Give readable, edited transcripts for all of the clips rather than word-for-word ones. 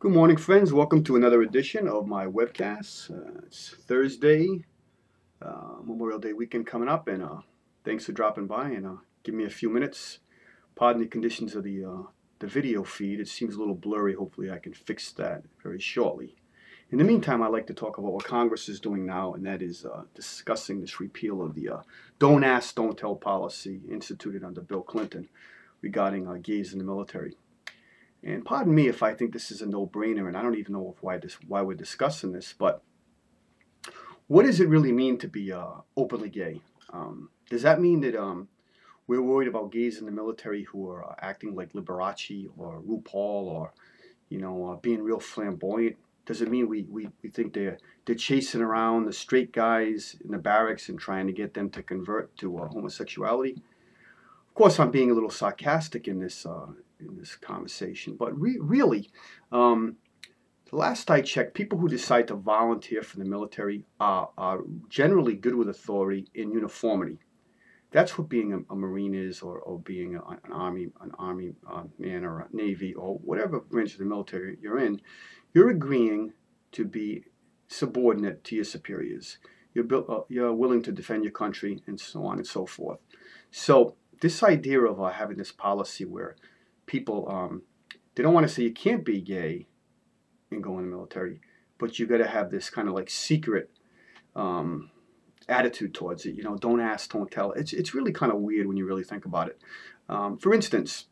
Good morning, friends. Welcome to another edition of my webcast. It's Thursday, Memorial Day weekend coming up, and thanks for dropping by and give me a few minutes. Pardon the conditions of the video feed. It seems a little blurry. Hopefully, I can fix that very shortly. In the meantime, I'd like to talk about what Congress is doing now, and that is discussing this repeal of the "Don't Ask, Don't Tell" policy instituted under Bill Clinton regarding gays in the military. And pardon me if I think this is a no-brainer, and I don't even know why we're discussing this, but what does it really mean to be openly gay? Does that mean that we're worried about gays in the military who are acting like Liberace or RuPaul or being real flamboyant? Does it mean we think they're chasing around the straight guys in the barracks and trying to get them to convert to homosexuality? Of course, I'm being a little sarcastic in this conversation, but really, um, the last I checked, people who decide to volunteer for the military are generally good with authority and uniformity. That's what being a Marine is, or being an Army man or a Navy or whatever branch of the military you're in. You're agreeing to be subordinate to your superiors. You're willing to defend your country and so on and so forth. So this idea of having this policy where people they don't want to say you can't be gay and go in the military, but you got to have this kind of like secret um, attitude towards it. Don't ask, don't tell. It's really kind of weird when you really think about it. For instance,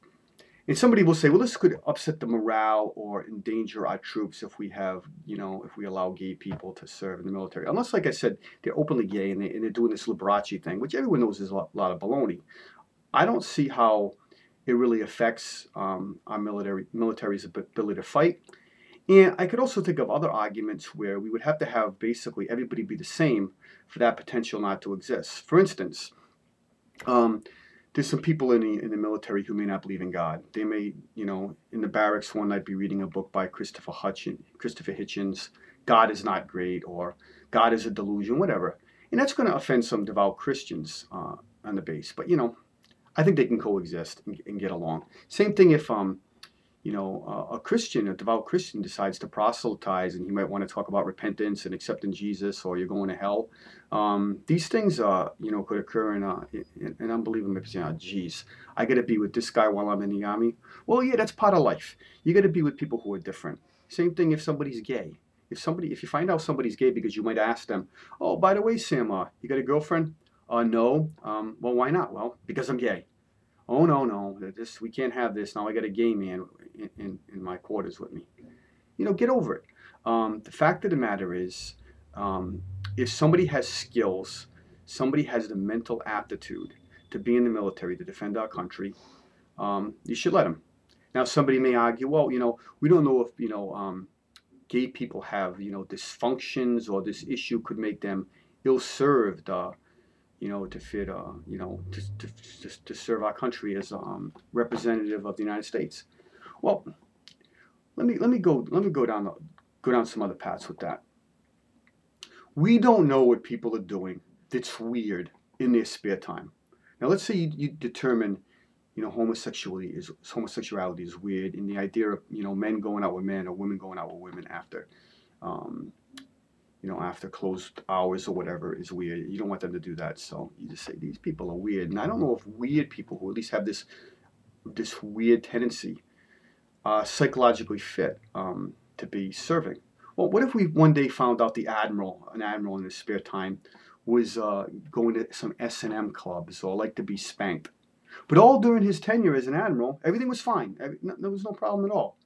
and somebody will say, well, this could upset the morale or endanger our troops if we have, if we allow gay people to serve in the military. Unless, like I said, they're openly gay and they're doing this Liberace thing, which everyone knows is a lot of baloney. I don't see how it really affects our military's ability to fight. And I could also think of other arguments where we would have to have basically everybody be the same for that potential not to exist. For instance, um, there's some people in the military who may not believe in God. They may, in the barracks one night be reading a book by Christopher Hitchens, God is not great, or God is a delusion, whatever. And that's going to offend some devout Christians on the base. But, I think they can coexist and get along. Same thing if a Christian, a devout Christian, decides to proselytize, and he might want to talk about repentance and accepting Jesus, or you're going to hell. These things, could occur in unbelievable. Maybe saying, "Oh, geez, I got to be with this guy while I'm in the army." Well, yeah, that's part of life. You got to be with people who are different. Same thing if somebody's gay. If you find out somebody's gay, because you might ask them, "Oh, by the way, Sam, you got a girlfriend?" No. Well, why not? Well, because I'm gay. Oh, no, we can't have this. Now I got a gay man in my quarters with me. Get over it. The fact of the matter is, if somebody has skills, somebody has the mental aptitude to be in the military to defend our country, you should let them. Now, somebody may argue, well, we don't know if, gay people have, dysfunctions, or this issue could make them ill-served, to fit, to serve our country as representative of the United States. Well, let me go down some other paths with that. We don't know what people are doing that's weird in their spare time. Now, let's say you determine, homosexuality is weird, and the idea of men going out with men or women going out with women after, um, after closed hours or whatever is weird. You don't want them to do that, so you just say these people are weird. And I don't know if weird people who at least have this weird tendency psychologically fit to be serving. Well, what if we one day found out an admiral in his spare time was going to some S&M clubs or like to be spanked? But all during his tenure as an admiral, everything was fine. There was no problem at all.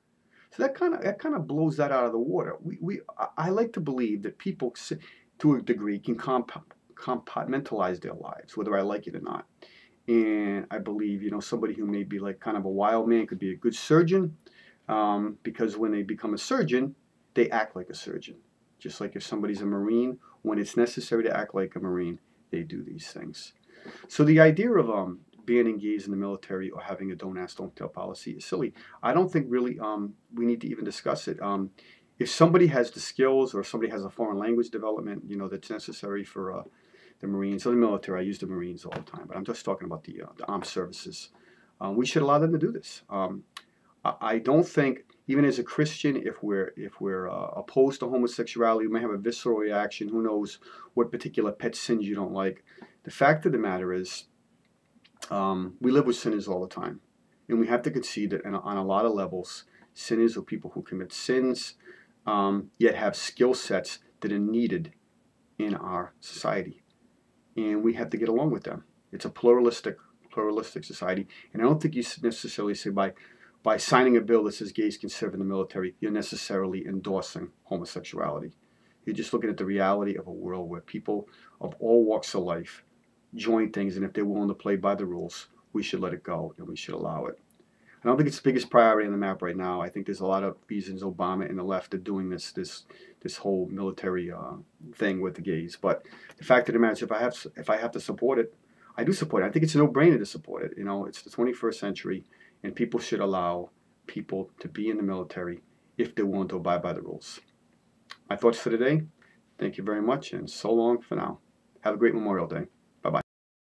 So that kind of blows that out of the water. I like to believe that people, to a degree, can compartmentalize their lives, whether I like it or not. And I believe, somebody who may be like kind of a wild man could be a good surgeon, because when they become a surgeon, they act like a surgeon. Just like if somebody's a Marine, when it's necessary to act like a Marine, they do these things. So the idea of banning gays in the military or having a "don't ask, don't tell" policy is silly. I don't think really we need to even discuss it. If somebody has the skills, or somebody has a foreign language development, that's necessary for the Marines or the military. I use the Marines all the time, but I'm just talking about the armed services. We should allow them to do this. I don't think, even as a Christian, if we're opposed to homosexuality, we may have a visceral reaction. Who knows what particular pet sins you don't like? The fact of the matter is, we live with sinners all the time, and we have to concede that on a lot of levels, sinners are people who commit sins, yet have skill sets that are needed in our society, and we have to get along with them. It's a pluralistic society, and I don't think you necessarily say by signing a bill that says gays can serve in the military, you're necessarily endorsing homosexuality. You're just looking at the reality of a world where people of all walks of life join things, and if they're willing to play by the rules, we should let it go and we should allow it. I don't think it's the biggest priority on the map right now. I think there's a lot of reasons Obama and the left are doing this whole military thing with the gays. But the fact of the matter is, if I have to support it, I do support it. I think it's a no-brainer to support it. You know, it's the 21st century, and people should allow people to be in the military if they're willing to abide by the rules. My thoughts for today. Thank you very much, and so long for now. Have a great Memorial Day.